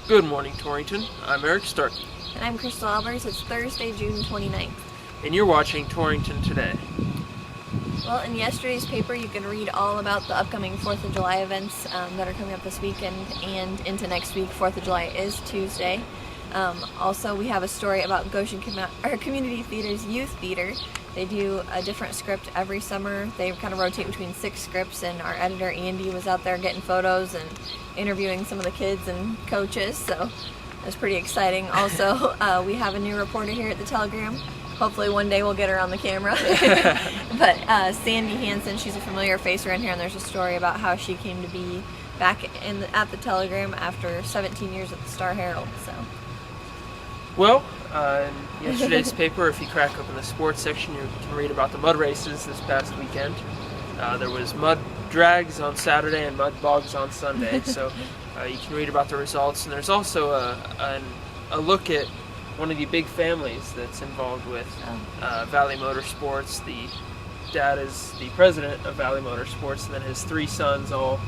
Good morning, Torrington. I'm Eric Starkey. And I'm Crystal Albers. It's Thursday, June 29th. And you're watching Torrington Today. Well, in yesterday's paper, you can read all about the upcoming 4th of July events that are coming up this weekend and into next week. 4th of July is Tuesday. Also, we have a story about Goshen Community Theater's Youth Theater. They do a different script every summer. They kind of rotate between 6 scripts, and our editor Andy was out there getting photos and interviewing some of the kids and coaches, so that's pretty exciting. Also, we have a new reporter here at the Telegram. Hopefully one day we'll get her on the camera. But Sandy Hansen, she's a familiar face around here, and there's a story about how she came to be back at the Telegram after 17 years at the Star-Herald. So. Well, in yesterday's paper, if you crack open the sports section, you can read about the mud races this past weekend. There was mud drags on Saturday and mud bogs on Sunday, so you can read about the results. And there's also a look at one of the big families that's involved with Valley Motorsports. The dad is the president of Valley Motorsports, and then his 3 sons all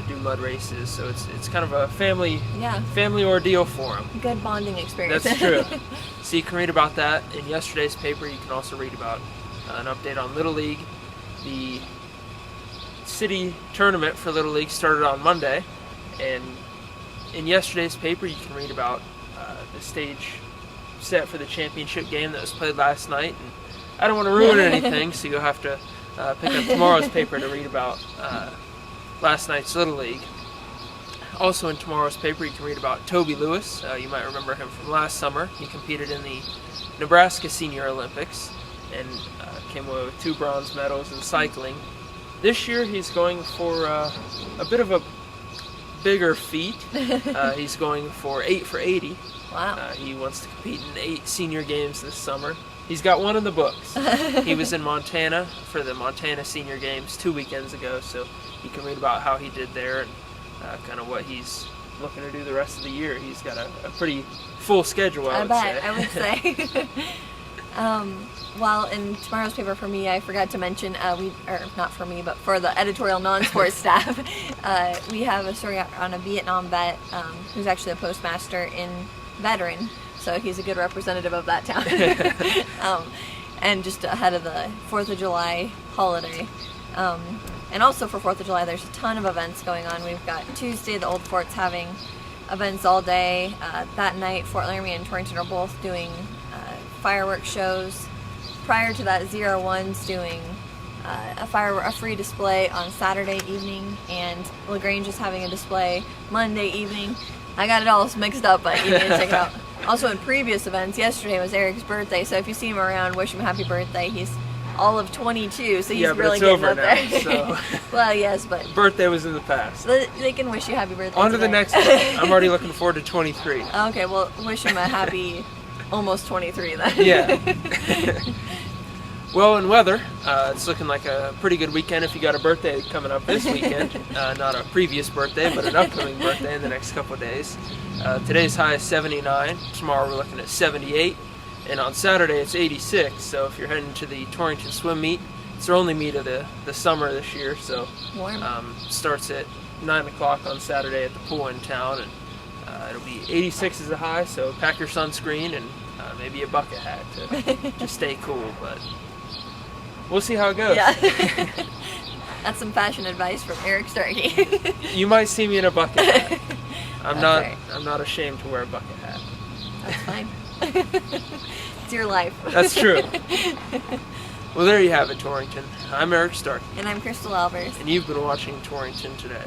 do mud races, so it's kind of a family ordeal for him. Good bonding experience. That's true. So you can read about that in yesterday's paper. You can also read about an update on Little League. The city tournament for Little League started on Monday, and in yesterday's paper you can read about the stage set for the championship game that was played last night. And I don't want to ruin anything, so you'll have to pick up tomorrow's paper to read about last night's Little League. Also in tomorrow's paper you can read about Toby Lewis. You might remember him from last summer. He competed in the Nebraska Senior Olympics and came away with 2 bronze medals in cycling. This year he's going for a bit of a bigger feat. He's going for 8 for 80. Wow. He wants to compete in 8 senior games this summer. He's got 1 in the books. He was in Montana for the Montana Senior Games 2 weekends ago, so you can read about how he did there and kind of what he's looking to do the rest of the year. He's got a pretty full schedule, I would say. Well, in tomorrow's paper for me, I forgot to mention, not for me, but for the editorial non-sports staff, we have a story on a Vietnam vet who's actually a postmaster in Veteran, so he's a good representative of that town. And just ahead of the 4th of July holiday. And also for 4th of July, there's a ton of events going on. We've got Tuesday, the Old Fort's having events all day. That night, Fort Laramie and Torrington are both doing fireworks shows. Prior to that, 01's doing a free display on Saturday evening, and LaGrange is having a display Monday evening. I got it all mixed up, but you need to check it out. Also in previous events, yesterday was Eric's birthday, so if you see him around, wish him happy birthday. He's all of 22, so he's really getting up there. Yeah, but it's over now, so. Well, yes, but birthday was in the past. They can wish you happy birthday. On to the next one. I'm already looking forward to 23. Okay, well, wish him a happy almost 23 then. Yeah. Well, in weather, it's looking like a pretty good weekend if you got a birthday coming up this weekend. Not a previous birthday, but an upcoming birthday in the next couple of days. Today's high is 79. Tomorrow we're looking at 78. And on Saturday it's 86. So if you're heading to the Torrington swim meet, it's their only meet of the summer this year. So starts at 9 o'clock on Saturday at the pool in town. And it'll be 86 as a high, so pack your sunscreen and maybe a bucket hat to stay cool. But we'll see how it goes. Yeah. That's some fashion advice from Eric Starkey. You might see me in a bucket hat. I'm not ashamed to wear a bucket hat. That's fine. It's your life. That's true. Well, there you have it, Torrington. I'm Eric Starkey. And I'm Crystal Albers. And you've been watching Torrington Today.